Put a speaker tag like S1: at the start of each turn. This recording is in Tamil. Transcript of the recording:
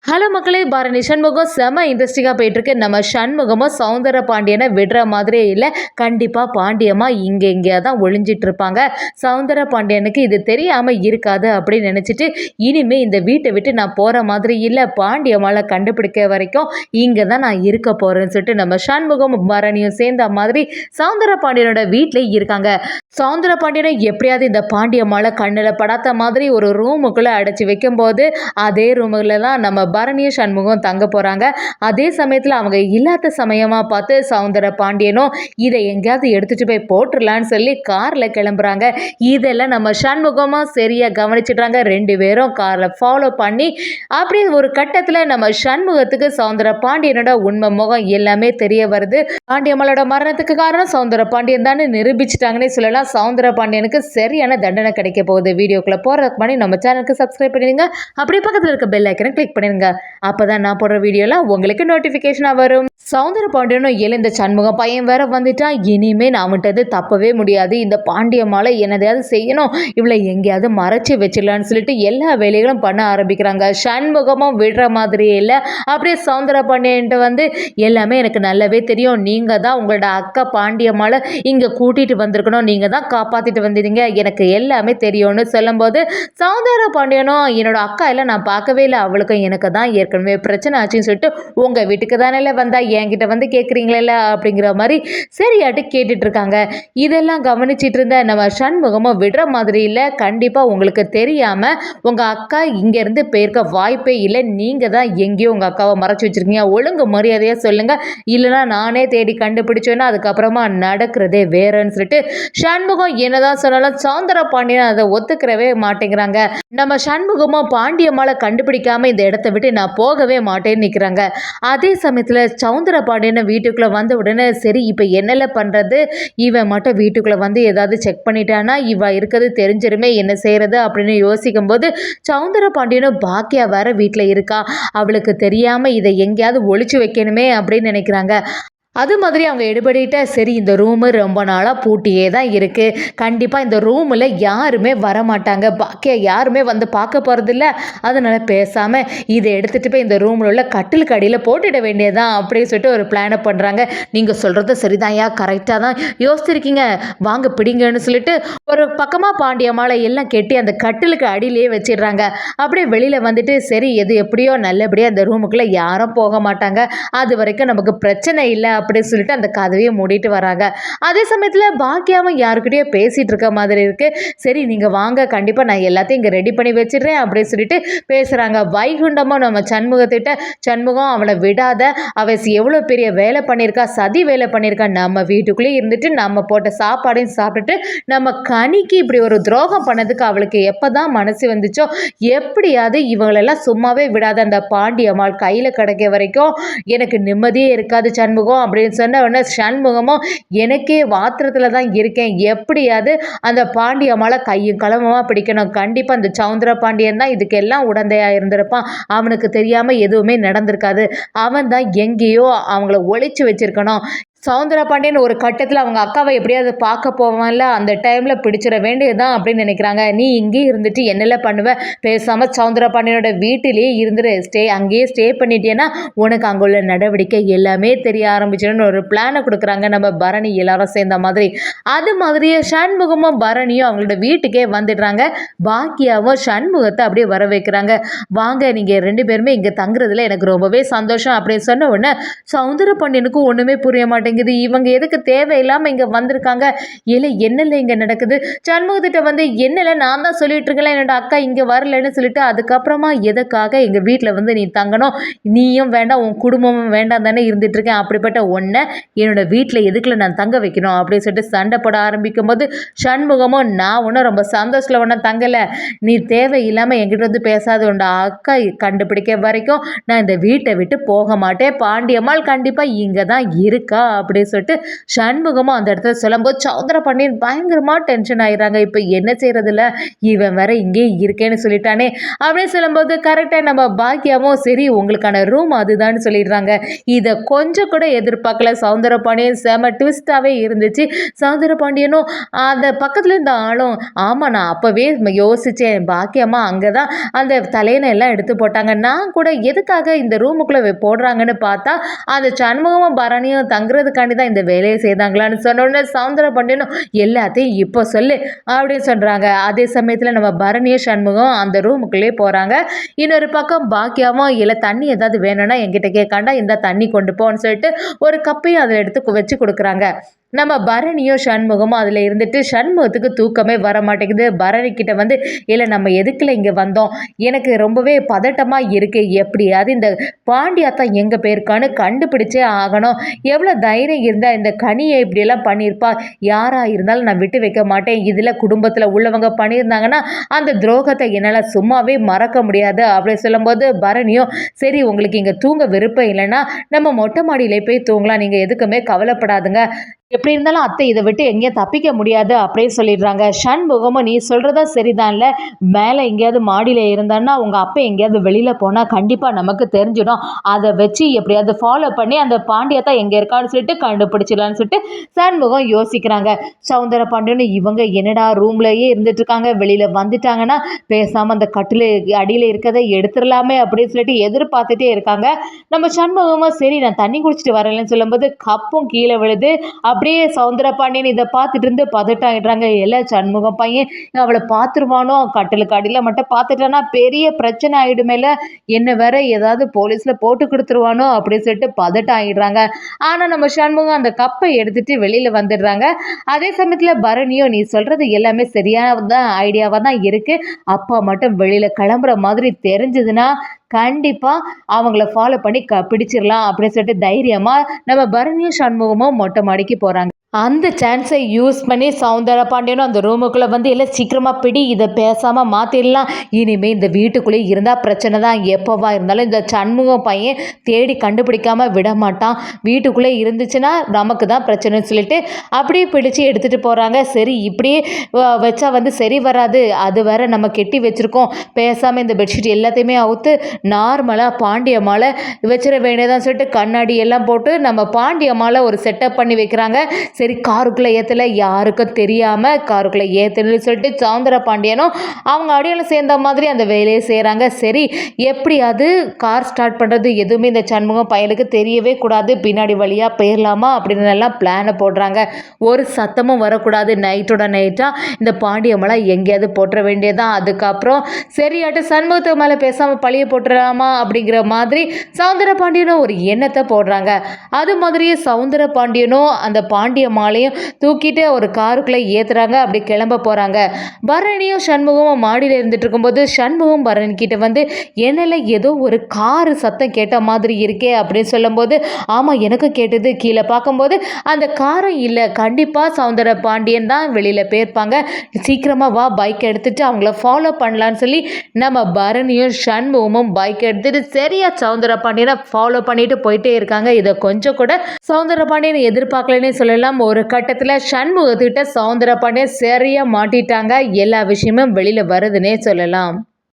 S1: ஹலோ மக்களே, பரணி சண்முகம் செம இன்ட்ரெஸ்டிங்காக போயிட்டுருக்கு. நம்ம சண்முகமும் சௌந்தர பாண்டியனை விடுற மாதிரியே இல்லை. கண்டிப்பாக பாண்டியம்மா இங்கே எங்கேயா தான் ஒளிஞ்சிட்டு இருப்பாங்க. சௌந்தர பாண்டியனுக்கு இது தெரியாமல் இருக்காது அப்படின்னு நினச்சிட்டு இனிமேல் இந்த வீட்டை விட்டு நான் போகிற மாதிரி இல்லை, பாண்டியம்மாவை கண்டுபிடிக்க வரைக்கும் இங்கே தான் நான் இருக்க போகிறேன்னு சொல்லிட்டு நம்ம சண்முகமும் பரணியும் சேர்ந்த மாதிரி சௌந்தர பாண்டியனோட வீட்டிலே இருக்காங்க. சௌந்தர பாண்டியனை எப்படியாவது இந்த பாண்டியம்மாவை கண்ணில் படாத மாதிரி ஒரு ரூமுக்குள்ளே அடைச்சி வைக்கும்போது அதே ரூமுக்குள்ள தான் நம்ம பரணியும் சண்முகம் தங்க போகிறாங்க. அதே சமயத்தில் அவங்க இல்லாத சமயமாக பார்த்து சௌந்தர பாண்டியனும் இதை எங்கேயாவது எடுத்துகிட்டு போய் போட்டுடலான்னு சொல்லி காரில் கிளம்புறாங்க. இதெல்லாம் நம்ம சண்முகமாக சரியாக கவனிச்சிட்றாங்க. ரெண்டு பேரும் காரில் ஃபாலோ பண்ணி அப்படியே ஒரு கட்டத்தில் நம்ம சண்முகத்துக்கு சௌந்தர பாண்டியனோட உண்மை முகம் எல்லாமே தெரிய வருது. பாண்டியம்மளோட மரணத்துக்கு காரணம் சௌந்தர பாண்டியன் தான் நிரூபிச்சிட்டாங்கன்னே சொல்லலாம். சௌந்தர பாண்டியனுக்கு சரியான தண்டனை கிடைக்க போகுது. வீடியோக்குள்ளே போகிறதுக்கு முன்னாடி நம்ம சேனலுக்கு சப்ஸ்கிரைப் பண்ணிடுங்க. அப்படியே பக்கத்தில் இருக்க பெல் ஐக்கனை கிளிக் பண்ணிடுங்க. அப்பதான் நான் போடுற வீடியோலாம் உங்களுக்கு நோட்டிபிகேஷனா வரும். சௌந்தர பாண்டியனும் எழுந்த சண்முகம் பையன் வேற வந்துட்டான். இனிமே நான் அவன்கிட்ட தப்பவே முடியாது. இந்த பாண்டியம்மாவை என்னதையாவது செய்யணும், இவளை எங்கேயாவது மறைச்சி வச்சிடலான்னு சொல்லிட்டு எல்லா வேலைகளும் பண்ண ஆரம்பிக்கிறாங்க. சண்முகமும் விடுற மாதிரியே இல்லை. அப்படியே சௌந்தர பாண்டியன்ட்டு வந்து எல்லாமே எனக்கு நல்லாவே தெரியும், நீங்கள் தான் உங்களோட அக்கா பாண்டியம்மாவை இங்கே கூட்டிகிட்டு வந்திருக்கணும், நீங்கள் தான் காப்பாற்றிட்டு வந்தீங்க, எனக்கு எல்லாமே தெரியும்னு சொல்லும்போது சௌந்தர பாண்டியனும் என்னோட அக்கா எல்லாம் நான் பார்க்கவே இல்லை, அவளுக்கும் எனக்கு தான் ஏற்கனவே பிரச்சனை ஆச்சுன்னு சொல்லிட்டு உங்கள் வீட்டுக்கு தானே வந்தா, என்கிட்ட வந்து கேட்குறீங்களே அப்படிங்கிற மாதிரி சரியாட்டு கேட்டுட்டு இருக்காங்க. இதெல்லாம் கவனிச்சிட்டு இருந்த நம்ம சண்முகமும் விடுற மாதிரி இல்லை, கண்டிப்பாக உங்களுக்கு தெரியாமல் உங்கள் அக்கா இங்கேருந்து போயிருக்க வாய்ப்பே இல்லை, நீங்கள் தான் எங்கேயோ உங்கள் அக்காவை மறைச்சி வச்சுருக்கீங்க, ஒழுங்கு மரியாதையாக சொல்லுங்கள், இல்லைனா நானே தேடி கண்டுபிடிச்சேன்னா அதுக்கப்புறமா நடக்கிறதே வேறன்னு சொல்லிட்டு சண்முகம் என்னதான் சொன்னாலும் சௌந்தர பாண்டியன் அதை ஒத்துக்கிறவே மாட்டேங்கிறாங்க. நம்ம சண்முகமும் பாண்டியம்மாவை கண்டுபிடிக்காம இந்த இடத்த விட்டு நான் போகவே மாட்டேன்னு நிற்கிறாங்க. அதே சமயத்தில் சௌந்தர பாண்டியனை வீட்டுக்குள்ளே வந்த உடனே சரி இப்போ என்னெல்லாம் பண்ணுறது, இவன் மட்டும் வீட்டுக்குள்ளே வந்து ஏதாவது செக் பண்ணிட்டானா இவ இருக்கிறது தெரிஞ்சிருமே, என்ன செய்கிறது அப்படின்னு யோசிக்கும் போது சௌந்தர பாண்டியனும் பாக்கியா வேற வீட்டில் இருக்கா, அவளுக்கு தெரியாமல் இதை எங்கேயாவது ஒழிச்சு வைக்கணுமே அப்படின்னு நினைக்கிறாங்க. அது மாதிரி அவங்க எடுபடிட்ட சரி இந்த ரூமு ரொம்ப நாளாக பூட்டியே தான் இருக்குது, கண்டிப்பாக இந்த ரூமில் யாருமே வரமாட்டாங்க, பாக்கியா யாருமே வந்து பார்க்க போகிறதில்ல, அதனால் பேசாமல் இதை எடுத்துகிட்டு போய் இந்த ரூமில் உள்ள கட்டிலுக்கு அடியில் போட்டுட வேண்டியதான் அப்படின்னு சொல்லிட்டு ஒரு பிளானை பண்ணுறாங்க. நீங்கள் சொல்கிறது சரிதான்யா, கரெக்டாக தான் யோசிச்சிருக்கீங்க, வாங்க பிடிங்கன்னு சொல்லிட்டு ஒரு பக்கமாக பாண்டியம்மாவை எல்லாம் கெட்டி அந்த கட்டிலுக்கு அடியிலே வச்சிடுறாங்க. அப்படியே வெளியில் வந்துட்டு சரி எது எப்படியோ நல்லபடியாக அந்த ரூமுக்குள்ளே யாரும் போக மாட்டாங்க, அது வரைக்கும் நமக்கு பிரச்சனை இல்லை அப்படின்னு சொல்லிட்டு அந்த கதவையை மூடிட்டு வராங்க. அதே சமயத்தில் பாக்கியாவும் யாருக்கிட்டயோ பேசிகிட்டு இருக்க மாதிரி இருக்குது. சரி நீங்கள் வாங்க, கண்டிப்பாக நான் எல்லாத்தையும் இங்கே ரெடி பண்ணி வச்சிடுறேன் அப்படின்னு சொல்லிட்டு பேசுகிறாங்க. வைகுண்டமும் நம்ம சண்முகத்திட்ட சண்முகம் அவளை விடாத, அவ எவ்வளோ பெரிய வேலை பண்ணியிருக்கா, சதி வேலை பண்ணியிருக்கா, நம்ம வீட்டுக்குள்ளேயே இருந்துட்டு நம்ம போட்ட சாப்பாடையும் சாப்பிட்டுட்டு நம்ம கனிக்கு இப்படி ஒரு துரோகம் பண்ணதுக்கு அவளுக்கு எப்போ தான் மனசு வந்துச்சோ, எப்படியாவது இவங்களெல்லாம் சும்மாவே விடாத, அந்த பாண்டியம்மாள் கையில் கிடைக்க வரைக்கும் எனக்கு நிம்மதியே இருக்காது சண்முகம் அப்படின்னு சொன்ன உடனே சண்முகமும் எனக்கே வாத்திரத்தில் தான் இருக்கேன், எப்படியாவது அந்த பாண்டியம்மாவை கையும் களமமாக பிடிக்கணும், கண்டிப்பாக அந்த சௌந்தர பாண்டியன் தான் இதுக்கெல்லாம் உடந்தையாக இருந்திருப்பான், அவனுக்கு தெரியாமல் எதுவுமே நடந்திருக்காது, அவன் தான் எங்கேயோ அவங்கள ஒழிச்சு வச்சிருக்கணும். சௌந்தர பாண்டியன் ஒரு கட்டத்தில் அவங்க அக்காவை எப்படியாவது பார்க்க போவான்ல, அந்த டைமில் பிடிச்சிட வேண்டியதுதான் அப்படின்னு நினைக்கிறாங்க. நீ இங்கே இருந்துட்டு என்னெல்லாம் பண்ணுவ, பேசாமல் சௌந்தர பாண்டியனோட வீட்டிலேயே இருந்துட்டு அங்கேயே ஸ்டே பண்ணிட்டேன்னா உனக்கு அங்கே உள்ள நடவடிக்கை எல்லாமே தெரிய ஆரம்பிச்சிடும்னு ஒரு பிளானை கொடுக்குறாங்க நம்ம பரணி எல்லாரும் சேர்ந்த மாதிரி. அது மாதிரியே சண்முகமும் பரணியும் அவங்களோட வீட்டுக்கே வந்துடுறாங்க. பாக்கியாவும் சண்முகத்தை அப்படியே வர வைக்கிறாங்க. வாங்க நீங்கள் ரெண்டு பேருமே இங்கே தங்குறதுல எனக்கு ரொம்பவே சந்தோஷம் அப்படின்னு சொன்ன உடனே சௌந்தர பாண்டியனுக்கும் ஒன்றுமே புரிய மாட்டேங்குது, இவங்க எதுக்கு தேவையில்லாம இங்க வந்திருக்காங்க, இல்ல என்னல இங்க நடக்குது, சண்முகத்திட்ட வந்து என்னல நான் தான் சொல்லிட்டு இருக்கேன் என்னோட அக்கா இங்க வரலன்னு சொல்லிட்டு அதுக்கப்புறமா எதுக்காக எங்க வீட்டுல வந்து நீ தங்கணும், நீயும் வேண்டாம் உன் குடும்பமும் வேண்டாம் தானே இருந்துட்டு இருக்கேன், அப்படிப்பட்ட ஒன்றை என்னோட வீட்டுல எதுக்குல நான் தங்க வைக்கணும் அப்படின்னு சொல்லிட்டு சண்டை போட ஆரம்பிக்கும் போது சண்முகமும் நான் ஒன்றும் ரொம்ப சந்தோஷத்தில் ஒன்றும் தங்கல, நீ தேவையில்லாம என்கிட்ட வந்து பேசாத, உண்ட அக்கா கண்டுபிடிக்க வரைக்கும் நான் இந்த வீட்டை விட்டு போக மாட்டேன், பாண்டியம்மாள் கண்டிப்பா இங்க தான் இருக்கா அப்படின்னு சொல்லிட்டு சண்முகமும் அந்த இடத்துல சொல்லும்போது சௌந்தர பாண்டியன் பயங்கரமாக டென்ஷன் ஆயிடுறாங்க. இப்போ என்ன செய்யறதில்ல, இவன் வேற இங்கே இருக்கேன்னு சொல்லிட்டானே அப்படின்னு சொல்லும்போது கரெக்டாக நம்ம பாக்கியாவும் சரி உங்களுக்கான ரூம் அதுதான்னு சொல்லிடுறாங்க. இதை கொஞ்சம் கூட எதிர்பார்க்கல சௌந்தர பாண்டியன். செம ட்விஸ்டாகவே இருந்துச்சு. சௌந்தர பாண்டியனும் அந்த பக்கத்தில் இருந்த ஆளும் ஆமாம் நான் அப்போவே யோசித்தேன் பாக்கியம்மா அங்கே தான் அந்த தலையணை எல்லாம் எடுத்து போட்டாங்க. நான் கூட எதுக்காக இந்த ரூமுக்குள்ளே போடுறாங்கன்னு பார்த்தா அந்த சண்முகமும் பரணியும் தங்குறதுக்காண்டி தான் இந்த வேலையை செய்தாங்களான்னு சொன்னோடனே சௌந்தர பாண்டியனும் எல்லாத்தையும் இப்போ சொல்லு அப்படின்னு சொல்கிறாங்க. அதே சமயத்தில் நம்ம பரணியும் சண்முகம் அந்த ரூமுக்குள்ளேயே போகிறாங்க. இன்னொரு பக்கம் பாக்கியாவும் இல்லை தண்ணி ஏதாவது வேணும்னா என்கிட்ட கேட்காண்டா இந்த தண்ணி கொண்டு போன்னு சொல்லிட்டு ஒரு கப்பையும் அதில் எடுத்து வச்சு கொடுக்குறாங்க. நம்ம பரணியும் சண்முகமும் அதில் இருந்துட்டு சண்முகத்துக்கு தூக்கமே வர மாட்டேங்குது. பரணிக்கிட்ட வந்து இல்லை நம்ம எதுக்குல இங்கே வந்தோம், எனக்கு ரொம்பவே பதட்டமாக இருக்குது, எப்படியாவது இந்த பாண்டியாத்தா எங்கே போயிருக்கான்னு கண்டுபிடிச்சே ஆகணும். எவ்வளோ தைரியம் இருந்தால் இந்த கனியை இப்படியெல்லாம் பண்ணியிருப்பா, யாராக இருந்தாலும் நான் விட்டு வைக்க மாட்டேன். இதில் குடும்பத்தில் உள்ளவங்க பண்ணியிருந்தாங்கன்னா அந்த துரோகத்தை என்னால் சும்மாவே மறக்க முடியாது அப்படின்னு சொல்லும்போது பரணியும் சரி உங்களுக்கு இங்கே தூங்க விருப்பம் இல்லைன்னா நம்ம மொட்டை மாடியிலே போய் தூங்கலாம், நீங்கள் எதுக்குமே கவலைப்படாதுங்க, எப்படி இருந்தாலும் அத்தை இதை விட்டு எங்கேயும் தப்பிக்க முடியாது அப்படின்னு சொல்லிடுறாங்க. சண்முகமும் நீ சொல்கிறதா சரிதான்ல, மேலே எங்கேயாவது மாடியில் இருந்தான்னா உங்கள் அப்பா எங்கேயாவது வெளியில் போனால் கண்டிப்பாக நமக்கு தெரிஞ்சிடும், அதை வச்சு எப்படியாவது ஃபாலோ பண்ணி அந்த பாண்டியத்தை எங்கே இருக்கான்னு சொல்லிட்டு கண்டுபிடிச்சிடலான்னு சொல்லிட்டு சண்முகம் யோசிக்கிறாங்க. சௌந்தர பாண்டியன்னு இவங்க என்னடா ரூம்லேயே இருந்துட்டுருக்காங்க, வெளியில் வந்துட்டாங்கன்னா பேசாமல் அந்த கட்டில் அடியில் இருக்கிறத எடுத்துடலாமே அப்படின்னு சொல்லிட்டு எதிர்பார்த்துட்டே இருக்காங்க. நம்ம சண்முகமும் சரி நான் தண்ணி குடிச்சிட்டு வரலன்னு சொல்லும்போது கப்பும் கீழே விழுது. அப்படியே சௌந்தர பாண்டியன் இதை பார்த்துட்டு இருந்து பதட்டாயிடுறாங்க. எல்லாம் சண்முகம் பையன் அவளை பார்த்துருவானோ, கட்டிலுக்கு அடியில் மட்டும் பார்த்துட்டானா பெரிய பிரச்சனை ஆகிடுமேல, என்ன வேற ஏதாவது போலீஸில் போட்டு கொடுத்துருவானோ அப்படின்னு சொல்லிட்டு பதட்டம் ஆகிடுறாங்க. ஆனால் நம்ம சண்முகம் அந்த கப்பை எடுத்துட்டு வெளியில் வந்துடுறாங்க. அதே சமயத்தில் பரணியோ நீ சொல்கிறது எல்லாமே சரியான ஐடியாவாக தான் இருக்குது, அப்பா மட்டும் வெளியில் கிளம்புற மாதிரி தெரிஞ்சதுன்னா கண்டிப்பாக அவங்கள ஃபாலோ பண்ணி பிடிச்சிடலாம் அப்படின்னு சொல்லிட்டு தைரியமாக நம்ம பரணியும் சண்முகமும் மொட்டை மாடிக்கு போகிறாங்க. அந்த சான்ஸை யூஸ் பண்ணி சௌந்தர பாண்டியனும் அந்த ரூமுக்குள்ளே வந்து எல்லாம் சீக்கிரமாக பிடி, இதை பேசாமல் மாற்றிடலாம், இனிமேல் இந்த வீட்டுக்குள்ளேயே இருந்தால் பிரச்சனை தான், எப்போவா இருந்தாலும் இந்த சண்முகம் பையன் தேடி கண்டுபிடிக்காமல் விட மாட்டான், வீட்டுக்குள்ளே இருந்துச்சுன்னா நமக்கு தான் பிரச்சனைன்னு சொல்லிட்டு அப்படியே பிடிச்சி எடுத்துகிட்டு போகிறாங்க. சரி இப்படியே வச்சா வந்து சரி வராது, அது வேற நம்ம கெட்டி வச்சுருக்கோம், பேசாமல் இந்த பெட்ஷீட் எல்லாத்தையுமே அவுத்து நார்மலாக பாண்டிய மாலை வச்சிட வேண்டியதான் சொல்லிட்டு கண்ணாடி எல்லாம் போட்டு நம்ம பாண்டிய மாலை ஒரு செட்டப் பண்ணி வைக்கிறாங்க. சரி காருக்குள்ளே ஏற்றலை, யாருக்கும் தெரியாமல் காருக்குள்ளே ஏற்றணும்னு சொல்லிட்டு சௌந்தர பாண்டியனும் அவங்க அடியில் சேர்ந்த மாதிரி அந்த வேலையை செய்கிறாங்க. சரி எப்படியாவது கார் ஸ்டார்ட் பண்ணுறது எதுவுமே இந்த சண்முகம் பயலுக்கு தெரியவே கூடாது, பின்னாடி வழியாக போயிடலாமா அப்படின்னு எல்லாம் பிளானை போடுறாங்க. ஒரு சத்தமும் வரக்கூடாது, நைட்டோட நைட்டாக இந்த பாண்டியமலை எங்கேயாவது போட்டுற வேண்டியதான். அதுக்கப்புறம் சரியாட்டு சண்முகத்துக்கு மேலே பேசாமல் பழிய போட்டுடலாமா அப்படிங்கிற மாதிரி சௌந்தர பாண்டியனும் ஒரு எண்ணத்தை போடுறாங்க. அது மாதிரியே சௌந்தர பாண்டியனும் அந்த பாண்டிய மாலையும் தூக்கிட்டு ஒரு காருக்குள்ளே ஏற்றுறாங்க. அப்படி கிளம்ப போகிறாங்க. பரணியும் சண்முகமும் மாடியில் இருந்துட்டு இருக்கும்போது சண்முகம் பரணி கிட்ட வந்து என்னல ஏதோ ஒரு காரு சத்தம் கேட்ட மாதிரி இருக்கே அப்படின்னு சொல்லும்போது ஆமாம் எனக்கும் கேட்டது, கீழே பார்க்கும்போது அந்த காரும் இல்லை, கண்டிப்பாக சௌந்தர பாண்டியன் தான் வெளியில் போயிருப்பாங்க, சீக்கிரமாக வா பைக் எடுத்துகிட்டு அவங்கள ஃபாலோ பண்ணலான்னு சொல்லி நம்ம பரணியும் சண்முகமும் பைக் எடுத்துகிட்டு சரியாக சௌந்தர பாண்டியனை ஃபாலோ பண்ணிட்டு போயிட்டே இருக்காங்க. இதை கொஞ்சம் கூட சௌந்தர பாண்டியன் எதிர்பார்க்கலன்னே சொல்லலாம். ஒரு கட்டத்தில் சண்முகத்திட்ட சௌந்தர பாண்டியன் சரியாக மாட்டிட்டாங்க, எல்லா விஷயமும் வெளியில் வருதுன்னே சொல்லலாம்.